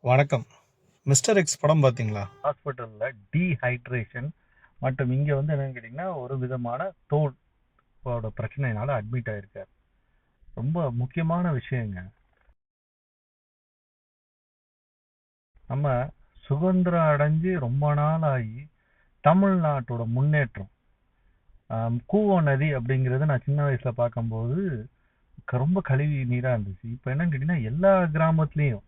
வணக்கம். Mister X படம் பார்த்தீங்களா? ஹாஸ்பிட்டலில் டீஹைட்ரேஷன் மற்றும் இங்கே வந்து என்னன்னு கேட்டிங்கன்னா ஒரு விதமான தோலோட பிரச்சனையினால அட்மிட் ஆயிருக்கார். ரொம்ப முக்கியமான விஷயங்க. நம்ம சுதந்திரம் அடைஞ்சு ரொம்ப நாள் ஆகி தமிழ்நாட்டோட முன்னேற்றம், கூவ நதி அப்படிங்கிறது நான் சின்ன வயசில் பார்க்கும்போது ரொம்ப கழுவி நீராக இருந்துச்சு. இப்போ என்னன்னு கேட்டிங்கன்னா எல்லா கிராமத்துலேயும்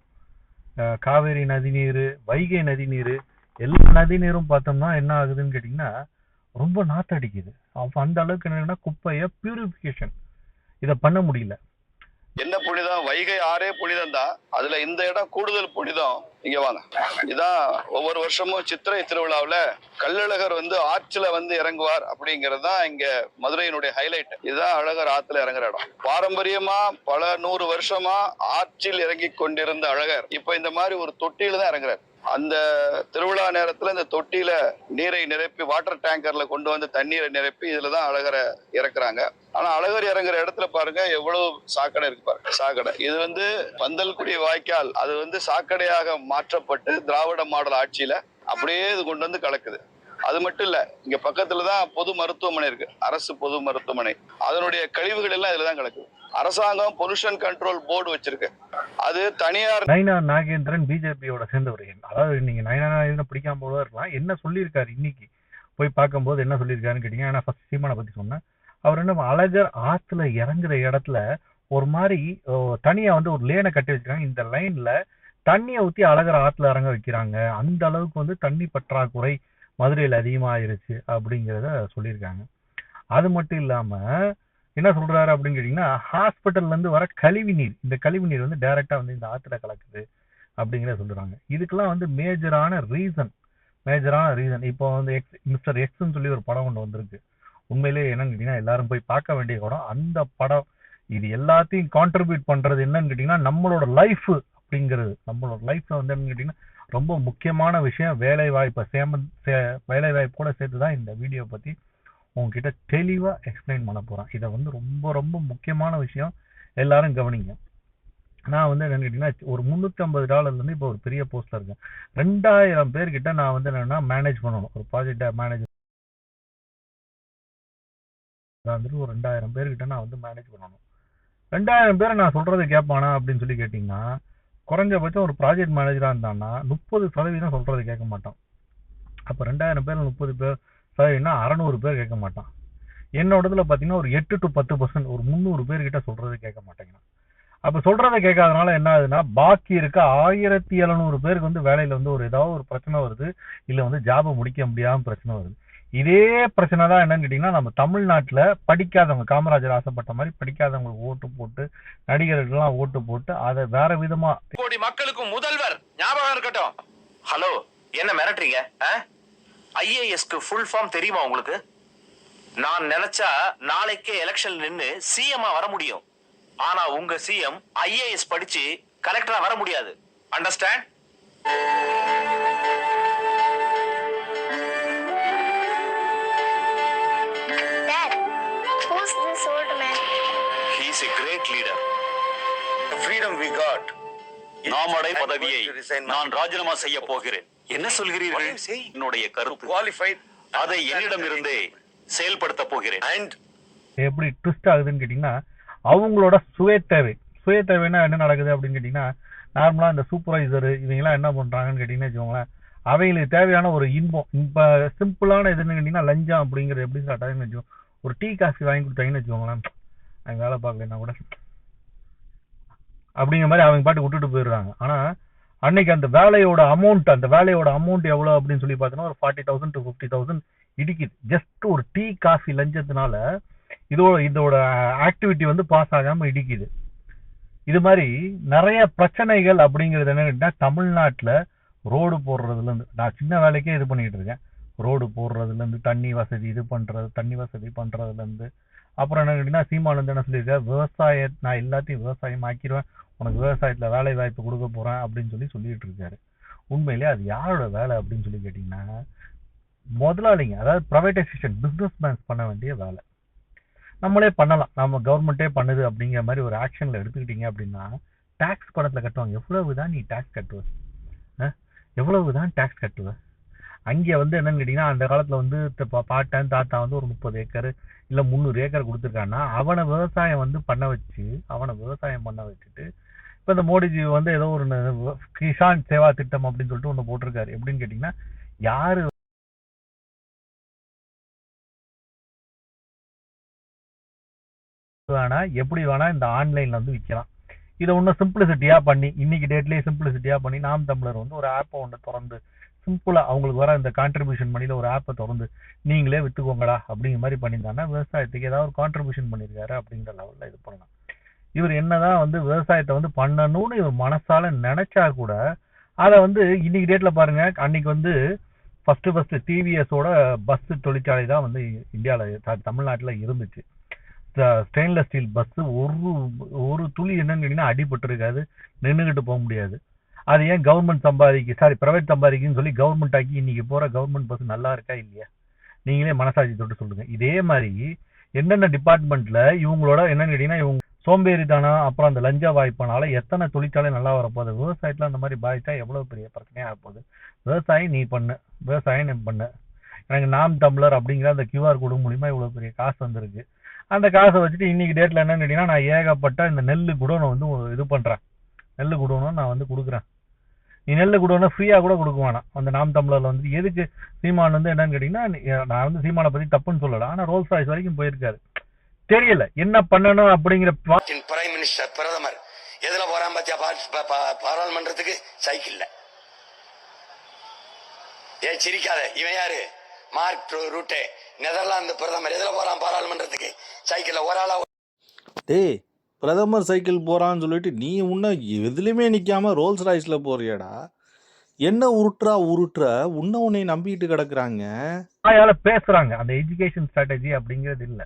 காவேரி நதிநீர், வைகை நதிநீர், எல்லா நதிநீரும் பார்த்தோம்னா என்ன ஆகுதுன்னு கேட்டிங்கன்னா ரொம்ப நாத்தடிக்குது. அந்த அளவுக்கு என்னன்னா குப்பையை பியூரிஃபிகேஷன் இதை பண்ண முடியல. என்ன புனிதம்? வைகை ஆறே புனிதம் தான். அதுல இந்த இடம் கூடுதல் புனிதம். இங்க வாங்க. இதான் ஒவ்வொரு வருஷமும் சித்திரை திருவிழாவில் கள்ளழகர் வந்து ஆற்றுல வந்து இறங்குவார் அப்படிங்கிறது தான் இங்க மதுரையினுடைய ஹைலைட். இதுதான் அழகர் ஆற்றுல இறங்குற இடம். பாரம்பரியமா பல 100 வருஷமா ஆற்றில் இறங்கி கொண்டிருந்த அழகர் இப்ப இந்த மாதிரி ஒரு தொட்டியில தான் இறங்குறார். அந்த திருவிழா நேரத்துல இந்த தொட்டியில நீரை நிரப்பி வாட்டர் டேங்கர்ல கொண்டு வந்து தண்ணீரை நிரப்பி இதுலதான் அழகரை இறக்குறாங்க. ஆனா அழகர் இறங்குற இடத்துல பாருங்க எவ்வளவு சாக்கடை இருக்கு பாருங்க. சாக்கடை இது வந்து பந்தல்குடி வாய்க்கால், அது வந்து சாக்கடையாக மாற்றப்பட்டு திராவிட மாடல் ஆட்சியில அப்படியே இது கொண்டு வந்து கலக்குது. அது மட்டும் இல்ல, இங்க பக்கத்துலதான் பொது மருத்துவமனை இருக்கு, அரசு பொது மருத்துவமனை. அதனுடைய கழிவுகள் எல்லாம் இதுலதான் கலக்குது. அரசாங்கம் பொல்யூஷன் கண்ட்ரோல் போர்டு வச்சிருக்கு, அது தனியார். நயினா நாகேந்திரன் பிஜேபியோட சேர்ந்தவர்கள். அதாவது நீங்க நயினா நாகேந்திரன் பிடிக்காம போல இருக்கலாம், என்ன சொல்லியிருக்காரு இன்னைக்கு போய் பார்க்கும்போது என்ன சொல்லியிருக்காருன்னு கேட்டீங்கன்னா, நான் ஃபர்ஸ்ட் சீமானை பத்தி சொன்னேன். அவர் என்ன அழகர் ஆத்துல இறங்குற இடத்துல ஒரு மாதிரி தனியா வந்து ஒரு லேனை கட்டி வச்சிருக்காங்க. இந்த லைன்ல தண்ணியை ஊத்தி அழகர் ஆத்துல இறங்க வைக்கிறாங்க. அந்த அளவுக்கு வந்து தண்ணி பற்றாக்குறை மதுரையில் அதிகமாயிருச்சு அப்படிங்கிறத சொல்லியிருக்காங்க. அது மட்டும் இல்லாம என்ன சொல்றாரு அப்படின்னு கேட்டீங்கன்னா, ஹாஸ்பிட்டல்ல இருந்து வர கழிவு நீர், இந்த கழிவு நீர் வந்து டைரக்டா வந்து இந்த ஆத்துல கலக்குது அப்படிங்கிறத சொல்றாங்க. இதுக்கெல்லாம் வந்து மேஜரான ரீசன் இப்போ வந்து மிஸ்டர் எக்ஸ்ன்னு சொல்லி ஒரு படம் ஒன்று வந்திருக்கு. உண்மையிலே என்னன்னு கேட்டீங்கன்னா எல்லாரும் போய் பார்க்க வேண்டிய படம் அந்த படம். இது எல்லாத்தையும் கான்ட்ரிபியூட் பண்றது என்னன்னு கேட்டீங்கன்னா நம்மளோட லைஃப் அப்படிங்கிறது. நம்மளோட லைஃப்ல வந்து என்னன்னு கேட்டீங்கன்னா ரொம்ப முக்கியமான விஷயம் வேலை வாய்ப்பை வேலை வாய்ப்பு கூட சேர்த்துதான் இந்த வீடியோ பத்தி உங்ககிட்ட தெளிவா எக்ஸ்பிளைன் பண்ண போறேன். இதை வந்து ரொம்ப ரொம்ப முக்கியமான விஷயம், எல்லாரும் கவனிங்க. நான் வந்து என்னன்னு கேட்டீங்கன்னா ஒரு $350 இருந்து இப்போ ஒரு பெரிய போஸ்ட்ல இருக்கேன். 2000 பேர்கிட்ட நான் வந்து என்னன்னா மேனேஜ் பண்ணணும். ஒரு ப்ராஜெக்டை மேனேஜ் வந்துட்டு ஒரு 2000 பேர்கிட்ட நான் வந்து மேனேஜ் பண்ணணும். 2000 பேரை நான் சொல்றதை கேட்பானா அப்படின்னு சொல்லி கேட்டீங்கன்னா, குறைஞ்சபட்சம் ஒரு ப்ராஜெக்ட் மேனேஜரா இருந்தான்னா 30% சொல்றதை கேட்க மாட்டான். அப்ப 2000 பேர் 30 பேர் 600 பேர் கேட்க மாட்டான். என்னோடதுல பாத்தீங்கன்னா ஒரு 8 to 10%, ஒரு 300 பேர்கிட்ட சொல்றதை கேட்க மாட்டேங்கிறான். அப்ப சொல்றதை கேட்காதனால என்ன ஆகுதுன்னா, பாக்கி இருக்க 1700 பேருக்கு வந்து வேலையில வந்து ஒரு ஏதாவது ஒரு பிரச்சனை வருது, இல்ல வந்து ஜாபை முடிக்க முடியாம பிரச்சனை வருது. இதே பிரச்சனை தான் என்னன்னு கேட்டீங்கன்னா நம்ம தமிழ்நாட்டுல படிக்காதவங்க, காமராஜர் ஆசைப்பட்ட மாதிரி படிக்காதவங்களுக்கு ஓட்டு போட்டு, நடிகர்களுக்கெல்லாம் ஓட்டு போட்டு அதை வேற விதமா கோடி மக்களுக்கு முதல்வர் ஞாபகம் இருக்கட்டும். ஹலோ, என்ன மிரட்டுறீங்க? ஐஏஎஸ்க்கு ஃபுல் ஃபார்ம் தெரியுமா உங்களுக்கு? நான் நினைச்சா நாளைக்கே எலெக்ஷன் நின்னு சிஎம் வர முடியும். ஆனா உங்க சிஎம் ஐஏஎஸ் படிச்சு கலெக்டரா வர முடியாது. Understand? Dad, who's this old man? He is a great leader. The freedom we got. நாமடை பதவியை நான் ராஜினாமா செய்ய போகிறேன். என்ன சொல்கிறீர்கள்? என்னுடைய கருத்து குவாலிஃபைட், அதை என்னிடமிருந்தே செயல்படுத்த போகிறேன். அண்ட் எப்படி ட்விஸ்ட் ஆகுதுன்னு கேட்டீங்கன்னா, அவங்களோட சுய தேவைன்னா என்ன நடக்குது அப்படின்னு கேட்டீங்கன்னா, நார்மலா இந்த சூப்பர்வைசர் இவங்கெல்லாம் என்ன பண்றாங்கன்னு கேட்டீங்கன்னா வச்சுக்கோங்களேன், அவங்களுக்கு தேவையான ஒரு இன்பம், இப்ப சிம்பிளான இதுன்னு கேட்டீங்கன்னா லஞ்சம் அப்படிங்கிறது எப்படி ஸ்டார்ட் ஆகுதுன்னு வச்சுக்கோங்க. ஒரு டீ காஃபி வாங்கி கொடுத்தாங்கன்னு வச்சுக்கோங்களேன், அவங்க வேலை பார்க்கலன்னா கூட அப்படிங்கிற மாதிரி அவங்க பாட்டு விட்டுட்டு போயிடுறாங்க. ஆனா அன்னைக்கு அந்த வேலையோட அமௌண்ட் எவ்வளவு அப்படின்னு சொல்லி பார்த்தோன்னா ஒரு 40,000 to 50,000 இடிக்குது. ஜஸ்ட் ஒரு டீ காஃபி லஞ்சத்தினால இதோட ஆக்டிவிட்டி வந்து பாஸ் ஆகாம இடிக்குது. இது மாதிரி நிறைய பிரச்சனைகள் அப்படிங்கிறது என்னன்னா, தமிழ்நாட்டுல ரோடு போடுறதுல இருந்து, நான் சின்ன வேலைக்கே இது பண்ணிட்டு இருக்கேன், ரோடு போடுறதுல இருந்து தண்ணி வசதி பண்றதுல இருந்து, அப்புறம் என்ன கேட்டீங்கன்னா சீமான் வந்து என்ன சொல்லியிருக்காரு, நான் எல்லாத்தையும் விவசாயம் ஆக்கிடுவேன், உனக்கு விவசாயத்துல வேலை வாய்ப்பு கொடுக்க போறேன் அப்படின்னு சொல்லிட்டு இருக்காரு. உண்மையிலே அது யாரோட வேலை அப்படின்னு சொல்லி கேட்டீங்கன்னா, முதலாளிங்க, அதாவது பிரைவேடைசேஷன், பிசினஸ் மேன்ஸ் பண்ண வேண்டிய வேலை. நம்மளே பண்ணலாம், நம்ம கவர்மெண்டே பண்ணுது அப்படிங்கிற மாதிரி ஒரு ஆக்ஷன்ல எடுத்துக்கிட்டீங்க அப்படின்னா டாக்ஸ் பணத்துல கட்டுவாங்க. எவ்வளவுதான் நீ டாக்ஸ் கட்டுவ? எவ்வளவுதான் டேக்ஸ் கட்டுவேன்? அங்கே வந்து என்னன்னு கேட்டீங்கன்னா, அந்த காலத்துல வந்து பாட்டன் தாத்தா வந்து ஒரு 30 ஏக்கர் இல்ல 300 ஏக்கர் கொடுத்துருக்காங்கன்னா அவனை விவசாயம் வந்து விவசாயம் பண்ண வச்சுட்டு இப்ப இந்த மோடிஜி வந்து ஏதோ ஒரு கிசான் சேவா திட்டம் அப்படின்னு சொல்லிட்டு ஒண்ணு போட்டிருக்காரு. எப்படின்னு கேட்டீங்கன்னா, யாரு வேணா எப்படி வேணா இந்த ஆன்லைன்ல வந்து விற்கலாம். இதை ஒன்னும் சிம்பிளிசிட்டியா பண்ணி இன்னைக்கு டேட்லயே சிம்பிளிசிட்டியா பண்ணி நாம் தமிழர் வந்து ஒரு ஆப்பை ஒன்று திறந்து சிம்பிளா அவங்களுக்கு வர இந்த கான்ட்ரிபியூஷன் மணியில ஒரு ஆப்பை திறந்து நீங்களே வித்துக்கோங்கடா அப்படிங்கிற மாதிரி பண்ணியிருந்தாங்கன்னா விவசாயத்துக்கு ஏதாவது ஒரு கான்ட்ரிபியூஷன் பண்ணியிருக்காரு அப்படிங்கிற லெவல்ல இது பண்ணலாம். இவர் என்னதான் வந்து விவசாயத்தை வந்து பண்ணணும்னு இவர் மனசால நினைச்சா கூட அதை வந்து இன்னைக்கு டேட்ல பாருங்க, அன்னைக்கு வந்து ஃபர்ஸ்ட் டிவிஎஸோட பஸ் தொழிற்சாலை தான் வந்து இந்தியாவில் தமிழ்நாட்டில் இருந்துச்சு. ஸ்டெயின்லெஸ் ஸ்டீல் பஸ் ஒரு துளி என்னன்னு கேட்டீங்கன்னா அடிபட்டு இருக்காது, நின்றுகிட்டு போக முடியாது. அது ஏன் கவர்மெண்ட் பிரைவேட் சம்பாதிக்குன்னு சொல்லி கவர்மெண்ட் ஆக்கி இன்னைக்கு போற கவர்மெண்ட் பஸ் நல்லா இருக்கா இல்லையா? நீங்களே மனசாட்சி தொட்டு சொல்லுங்க. இதே மாதிரி என்னென்ன டிபார்ட்மெண்ட்ல இவங்களோட என்னன்னு கேட்டீங்கன்னா இவங்க சோம்பேறித்தனம் அப்புறம் அந்த லஞ்ச வாய்ப்புனால எத்தனை தொழிற்சாலை நல்லா வரப்போகுது. விவசாயத்துல அந்த மாதிரி பாதிச்சா எவ்வளவு பெரிய பிரச்சனையா இருப்போகுது. விவசாயம் நீ பண்ணு, எனக்கு நாம் தமிழர் அப்படிங்கிற அந்த QR கோடு மூலியமா இவ்வளவு பெரிய காசு வந்திருக்கு. அந்த காசை வச்சுட்டு இன்னைக்கு டேட்ல என்னன்னு கேட்டீங்கன்னா நான் ஏகப்பட்ட இந்த நெல்லு குடோனை வந்து இது பண்றேன். நெல்லு குடோனும் நான் வந்து கொடுக்குறேன். நீ நெல்லு குடோனை ஃப்ரீயா கூட கொடுக்க வேணாம். அந்த நாம் தமிழர்ல வந்து எதுக்கு சீமான் வந்து என்னன்னு கேட்டீங்கன்னா, நான் வந்து சீமானை பத்தி தப்புன்னு சொல்லல, ஆனா ரோல்ஸ் ராய்ஸ் வரைக்கும் போயிருக்காரு. தெரியல என்ன பண்ணணும் அப்படிங்கிற பிரைம் மினிஸ்டர் பிரதமர் எதுல போறான் பாத்தியா? பாராளுமன்றத்துக்கு சைக்கிள்ல. சிரிக்காத, இவன் யாரு? மார்க் ரூட்டே, நெதர்லாந்து பிரதமர். எதுல போறான் பாராளுமன்றத்துக்கு? சைக்கிள்ல. ஒரு ஆளா? டேய், பிரதமர் சைக்கிள் போறான்னு சொல்லிட்டு நீ உன்ன எதுலையுமே நிக்காம ரோல்ஸ் ராய்ஸ்ல போறியடா? என்ன உருட்டுற உன்னை நம்பிட்டு கிடக்குறாங்க. பேசுறாங்க. அந்த எஜுகேஷன் ஸ்ட்ராட்டஜி அப்படிங்கிறது இல்ல.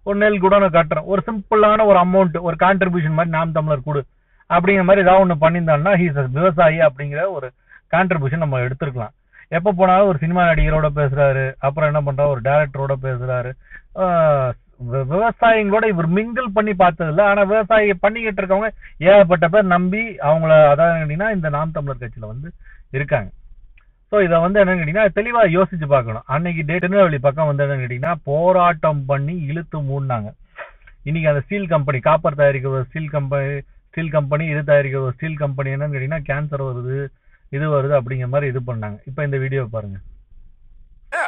ஒரு நெல் குடோனை கட்டுறோம், ஒரு சிம்பிளான ஒரு அமௌண்ட், ஒரு கான்ட்ரிபியூஷன் மாதிரி நாம் தமிழர் கொடு அப்படிங்கிற மாதிரி ஏதாவது ஒண்ணு பண்ணியிருந்தாங்கன்னா விவசாயி அப்படிங்கிற ஒரு கான்ட்ரிபியூஷன் நம்ம எடுத்துருக்கலாம். எப்ப போனாலும் ஒரு சினிமா நடிகரோட பேசுறாரு, அப்புறம் என்ன பண்றா ஒரு டைரக்டரோட பேசுறாரு. விவசாயிகளோட இவர் மிங்கிள் பண்ணி பார்த்தது இல்லை. ஆனா விவசாயி பண்ணிக்கிட்டு இருக்கவங்க ஏகப்பட்ட பேர் நம்பி அவங்கள அதான் கேட்டீங்கன்னா இந்த நாம் தமிழர் கட்சியில வந்து இருக்காங்க. ஸோ இதை வந்து என்னன்னு கேட்டீங்கன்னா தெளிவா யோசிச்சு பார்க்கணும். அன்னைக்கு திருநெல்வேலி பக்கம் வந்து என்னன்னு கேட்டீங்கன்னா போராட்டம் பண்ணி இழுத்து மூடினாங்க. இன்னைக்கு அந்த ஸ்டீல் கம்பெனி, காப்பர் தயாரிக்கிற ஸ்டீல் கம்பெனி இது தயாரிக்கிற ஸ்டீல் கம்பெனி என்னன்னு கேட்டீங்கன்னா கேன்சர் வருது, இது வருது அப்படிங்கிற மாதிரி இது பண்ணாங்க. இப்ப இந்த வீடியோ பாருங்க.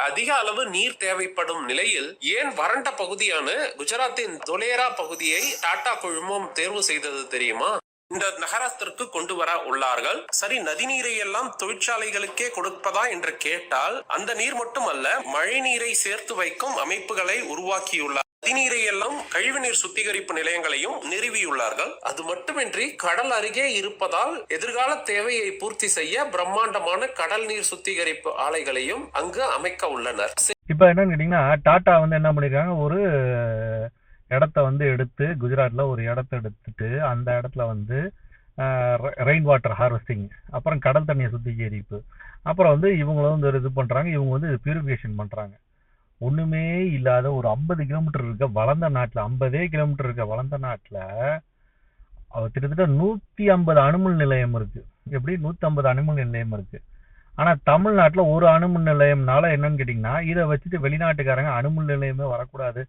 அதிக அளவு நீர் தேவைப்படும் நிலையில் ஏன் வறண்ட பகுதியான குஜராத்தின் தொலேரா பகுதியை டாடா குழுமம் தேர்வு செய்தது தெரியுமா? இந்த நகரத்திற்கு கொண்டு வர உள்ளார்கள். சரி, நதிநீரை எல்லாம் தொழிற்சாலைகளுக்கே கொடுப்பதா என்று கேட்டால் அந்த நீர் மட்டுமல்ல, மழை நீரை சேர்த்து வைக்கும் அமைப்புகளை உருவாக்கியுள்ளார். நதிநீரை எல்லாம் கழிவுநீர் சுத்திகரிப்பு நிலையங்களையும் நிறுவியுள்ளார்கள். அது மட்டுமின்றி கடல் அருகே இருப்பதால் எதிர்கால தேவையை பூர்த்தி செய்ய பிரம்மாண்டமான கடல் நீர் சுத்திகரிப்பு ஆலைகளையும் அங்கு அமைக்க உள்ளனர். இப்ப என்னன்னு கேட்டீங்கன்னா டாடா வந்து என்ன பண்ணிருக்காங்க, ஒரு இடத்த வந்து எடுத்து குஜராத்ல ஒரு இடத்த எடுத்துட்டு அந்த இடத்துல வந்து ரெயின் வாட்டர் ஹார்வெஸ்டிங், அப்புறம் கடல் தண்ணியை சுத்திகரிப்பு, அப்புறம் வந்து இவங்களும் வந்து இது பண்றாங்க. இவங்க வந்து பியூரிஃபிகேஷன் பண்றாங்க. ஒண்ணுமே இல்லாத ஒரு 50 கிலோமீட்டர் இருக்க வளர்ந்த நாட்டுல, 50 கிலோமீட்டர் இருக்க வளர்ந்த நாட்டுல கிட்டத்தட்ட 150 அணுமின் நிலையம் இருக்கு. எப்படி 150 அணுமின் நிலையம் இருக்கு. ஆனா தமிழ்நாட்டுல ஒரு அணுமின் நிலையம்னால என்னன்னு கேட்டீங்கன்னா இதை வச்சுட்டு வெளிநாட்டுக்காரங்க அணுமின் நிலையமே வரக்கூடாது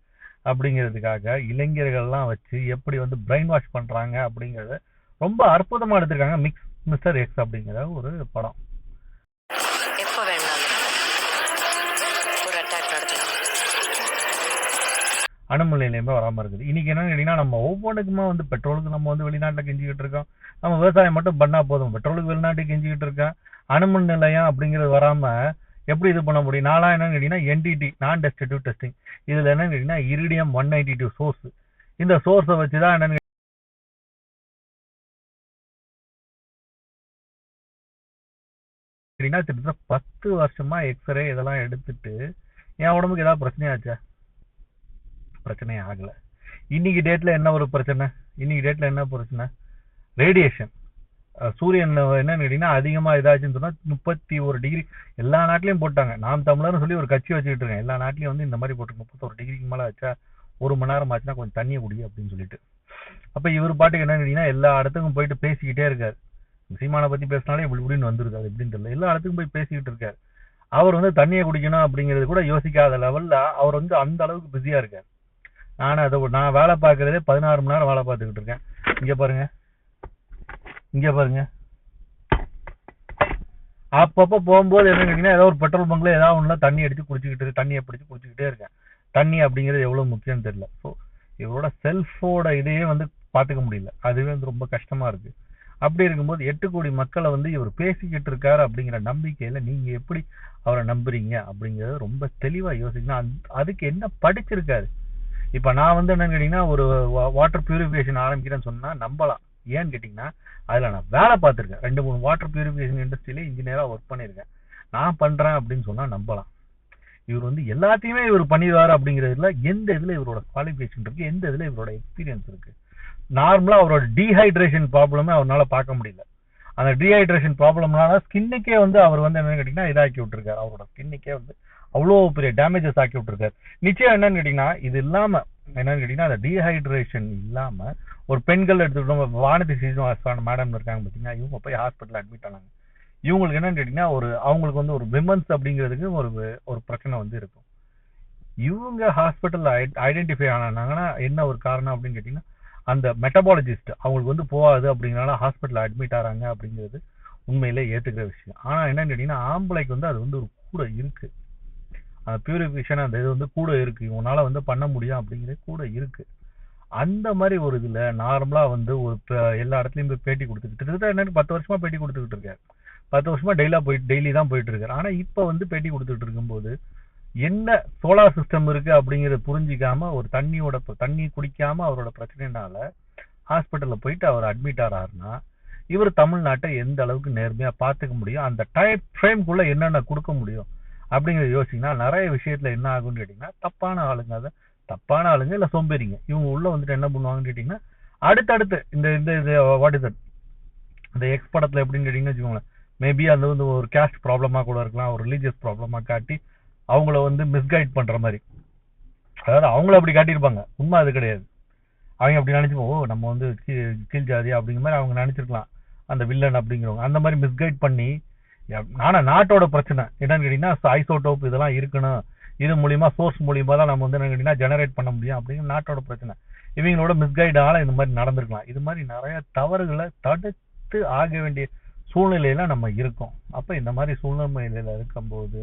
அப்படிங்கிறதுக்காக இளைஞர்கள்லாம் வச்சு எப்படி வந்து பிரெயின் வாஷ் பண்றாங்க அப்படிங்கறத ரொம்ப அற்புதமா எடுத்திருக்காங்க. மிஸ்டர் எக்ஸ் அப்படிங்கிற ஒரு படம். எப்ப வேணாலும் ஒரு அட்டாக் நடத்தலாம். அணுமின் நிலையமே வராம இருக்குது. இன்னைக்கு என்னன்னு கேட்டீங்கன்னா நம்ம ஒவ்வொன்றுக்குமா வந்து பெட்ரோலுக்கு நம்ம வந்து வெளிநாட்டுல கெஞ்சிக்கிட்டு இருக்கோம். நம்ம விவசாயம் மட்டும் பண்ணா போதும், பெட்ரோலுக்கு வெளிநாட்டுக்கு கெஞ்சிக்கிட்டு இருக்கோம். அணுமின் நிலையம் அப்படிங்கிறது வராம எப்படி இது பண்ண முடியும்? நான்லாம் என்னன்னு கேட்டீங்கன்னா NDT, நான் டெஸ்டிடியூட் டெஸ்டிங், இதுல என்னன்னு கேட்டீங்கன்னா இரிடியம் 192 சோர்ஸ். இந்த சோர்ஸை வச்சுதான் என்னன்னு கேட்டீங்கன்னா கிட்டத்தட்ட 10 வருஷமா எக்ஸ்ரே இதெல்லாம் எடுத்துட்டு என் உடம்புக்கு ஏதாவது பிரச்சனையாச்சா? பிரச்சனையே ஆகல. இன்னைக்கு டேட்ல என்ன ஒரு பிரச்சனை? ரேடியேஷன். சூரியன் என்னன்னு கேட்டீங்கன்னா அதிகமா இதாச்சுன்னு சொன்னா 31 டிகிரி எல்லா நாட்டிலயும் போட்டாங்க. நாம் தமிழர்னு சொல்லி ஒரு கட்சி வச்சுக்கிட்டு இருக்கேன். எல்லா நாட்டிலயும் வந்து இந்த மாதிரி போட்டு 31 டிகிரிக்கு மேல வச்சா 1 மணி நேரம் ஆச்சுன்னா கொஞ்சம் தண்ணியை குடி அப்படின்னு சொல்லிட்டு. அப்ப இவர் பாட்டுக்கு என்னன்னு கேட்டீங்கன்னா எல்லா இடத்துக்கும் போயிட்டு பேசிக்கிட்டே இருக்காரு. சீமானை பத்தி பேசினாலே இப்படி இப்படின்னு வந்துருது. அது எப்படின்னு தெரியல, எல்லா இடத்துக்கும் போய் பேசிக்கிட்டு இருக்காரு. அவர் வந்து தண்ணியை குடிக்கணும் அப்படிங்கிறது கூட யோசிக்காத லெவல்ல அவர் வந்து அந்த அளவுக்கு பிஸியா இருக்காரு. நான் வேலை பார்க்கறதே 16 மணி நேரம் வேலை பார்த்துக்கிட்டு இருக்கேன். இங்க பாருங்க அப்பப்ப போகும்போது என்ன கேட்டீங்கன்னா ஏதோ ஒரு பெட்ரோல் பங்க்ல ஏதாவது ஒண்ணுல தண்ணியை பிடிச்சு குடிச்சுக்கிட்டே இருக்கேன். தண்ணி அப்படிங்கிறது எவ்வளவு முக்கியம்னு தெரியல. ஸோ இவரோட செல்ஃபோட இதையே வந்து பாத்துக்க முடியல. அதுவே வந்து ரொம்ப கஷ்டமா இருக்கு. அப்படி இருக்கும்போது 8 கோடி மக்களை வந்து இவர் பேசிக்கிட்டு இருக்காரு அப்படிங்கிற நம்பிக்கையில நீங்க எப்படி அவரை நம்புறீங்க அப்படிங்கறது ரொம்ப தெளிவா யோசிக்கணும். அதுக்கு என்ன படிச்சிருக்காரு? இப்ப நான் வந்து என்னன்னு கேட்டீங்கன்னா ஒரு வாட்டர் பியூரிஃபிகேஷன் ஆரம்பிக்கிறேன்னு சொன்னா நம்பலாம். ஏன்னு கேட்டீங்கன்னா அதுல நான் வேலை பார்த்திருக்கேன். 2-3 வாட்டர் பியூரிஃபிகேஷன் இண்டஸ்ட்ரியில இன்ஜினியரா ஒர்க் பண்ணிருக்கேன். நான் பண்றேன் அப்படின்னு சொன்னா நம்பலாம். இவர் வந்து எல்லாத்தையுமே இவர் பண்ணிடுவாரு அப்படிங்கிறதுல எந்த இதுல இவரோட குவாலிஃபிகேஷன் இருக்கு, எந்த இதுல இவரோட எக்ஸ்பீரியன்ஸ் இருக்கு? நார்மலா அவரோட டீஹைட்ரேஷன் ப்ராப்ளமே அவரால் பார்க்க முடியல. அந்த டீஹைட்ரேஷன் ப்ராப்ளம்னால ஸ்கின்னுக்கே வந்து அவர் வந்து என்னன்னு கேட்டீங்கன்னா இதாக்கி விட்டுருக்காரு. அவரோட ஸ்கின்னுக்கே வந்து அவ்வளோ பெரிய டேமேஜஸ் ஆக்கி விட்டுருக்காரு. நிச்சயம் என்னன்னு கேட்டீங்கன்னா இது இல்லாம என்னன்னு கேட்டீங்கன்னா அந்த டீஹைட்ரேஷன் இல்லாம ஒரு பெண்கள் எடுத்துக்கிட்டோம், வானதி சீனிவாசன் மேடம் இருக்காங்க பார்த்தீங்கன்னா, இவங்க போய் ஹாஸ்பிட்டல் அட்மிட் ஆனாங்க. இவங்களுக்கு என்னன்னு கேட்டீங்கன்னா அவங்களுக்கு வந்து ஒரு விமன்ஸ் அப்படிங்கிறதுக்கு ஒரு பிரச்சனை வந்து இருக்கும். இவங்க ஹாஸ்பிட்டல் ஐடென்டிஃபை ஆனாங்கன்னா என்ன ஒரு காரணம் அப்படின்னு கேட்டீங்கன்னா அந்த மெட்டபாலஜிஸ்ட் அவங்களுக்கு வந்து போகாது அப்படிங்கிறனால ஹாஸ்பிட்டல் அட்மிட் ஆறாங்க அப்படிங்கிறது உண்மையிலே ஏத்துக்கிற விஷயம். ஆனா என்னன்னு கேட்டீங்கன்னா ஆம்பளைக்கு வந்து அது வந்து ஒரு கூட இருக்கு. அந்த பியூரிஃபிகேஷன் அந்த இது வந்து கூட இருக்கு. இவனால வந்து பண்ண முடியும் அப்படிங்கிறது கூட இருக்கு. அந்த மாதிரி ஒரு இதுல நார்மலா வந்து ஒரு எல்லா இடத்துலயும் போய் பேட்டி கொடுத்துக்கிட்டு என்ன 10 வருஷமா பேட்டி கொடுத்துக்கிட்டு இருக்காரு. 10 வருஷமா டெய்லி தான் போயிட்டு இருக்காரு. ஆனா இப்ப வந்து பேட்டி கொடுத்துட்டு இருக்கும்போது என்ன சோலார் சிஸ்டம் இருக்கு அப்படிங்கறத புரிஞ்சிக்காம ஒரு தண்ணி குடிக்காம அவரோட பிரச்சனைனால ஹாஸ்பிட்டல்ல போயிட்டு அவர் அட்மிட் ஆறாருன்னா இவர் தமிழ்நாட்டை எந்த அளவுக்கு நேர்மையா பாத்துக்க முடியும், அந்த டைம் ஃப்ரேம்குள்ள என்னென்ன கொடுக்க முடியும் அப்படிங்கறத யோசிச்சீங்கன்னா நிறைய விஷயத்துல என்ன ஆகும்னு கேட்டீங்கன்னா தப்பான ஆளுங்க இல்ல சோம்பேறிங்க இவங்க உள்ள வந்துட்டு என்ன பண்ணுவாங்கன்னு கேட்டீங்கன்னா அடுத்தடுத்து இந்த வாட் இஸ் இந்த எக்ஸ் படத்துல எப்படின்னு கேட்டீங்கன்னு வச்சுக்கோங்களேன், மேபி அந்த வந்து ஒரு கேஸ்ட் ப்ராப்ளமா கூட இருக்கலாம், ஒரு ரிலீஜியஸ் ப்ராப்ளமா காட்டி அவங்கள வந்து மிஸ்கைட் பண்ற மாதிரி. அதாவது அவங்கள அப்படி காட்டியிருப்பாங்க, உண்மை அது கிடையாது. அவங்க அப்படி நினைச்சுப்போம் நம்ம வந்து கீழ் ஜாதி அப்படிங்கிற மாதிரி அவங்க நினைச்சிருக்கலாம் அந்த வில்லன் அப்படிங்கிறவங்க. அந்த மாதிரி மிஸ்கைட் பண்ணி ஆனா நாட்டோட பிரச்சனை என்னன்னு கேட்டீங்கன்னா ஐசோடோப் இதெல்லாம் இருக்கணும், இது மூலியமா சோர்ஸ் மூலியமா தான் நம்ம வந்து என்ன கேட்டீங்கன்னா ஜெனரேட் பண்ண முடியும் அப்படிங்கிற நாட்டோட பிரச்சனை. இவங்களோட மிஸ்கைடால இந்த மாதிரி நடந்திருக்கலாம். இது மாதிரி நிறைய தவறுகளை தடுத்து ஆக வேண்டிய சூழ்நிலையில நம்ம இருக்கோம். அப்ப இந்த மாதிரி சூழ்நிலையில இருக்கும்போது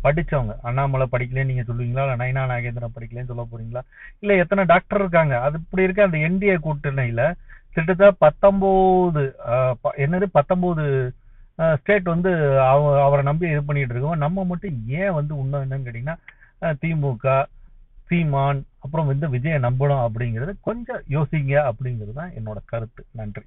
படிச்சவங்க அண்ணாமலை படிக்கலன்னு நீங்க சொல்லுவீங்களா, இல்ல நைனா நாகேந்திரன் படிக்கலன்னு சொல்ல போறீங்களா, இல்ல எத்தனை டாக்டர் இருக்காங்க? அது இப்படி இருக்க அந்த என்டிஏ கூட்டணியில கிட்டத்தட்ட 19 ஸ்டேட் வந்து அவரை நம்பி இது பண்ணிட்டு இருக்கோம். நம்ம மட்டும் ஏன் வந்து இன்னும் என்னன்னு கேட்டீங்கன்னா திமுக சீமான் அப்புறம் வந்து விஜயை நம்பணும் அப்படிங்கறது கொஞ்சம் யோசிங்க அப்படிங்கிறது தான் என்னோட கருத்து. நன்றி.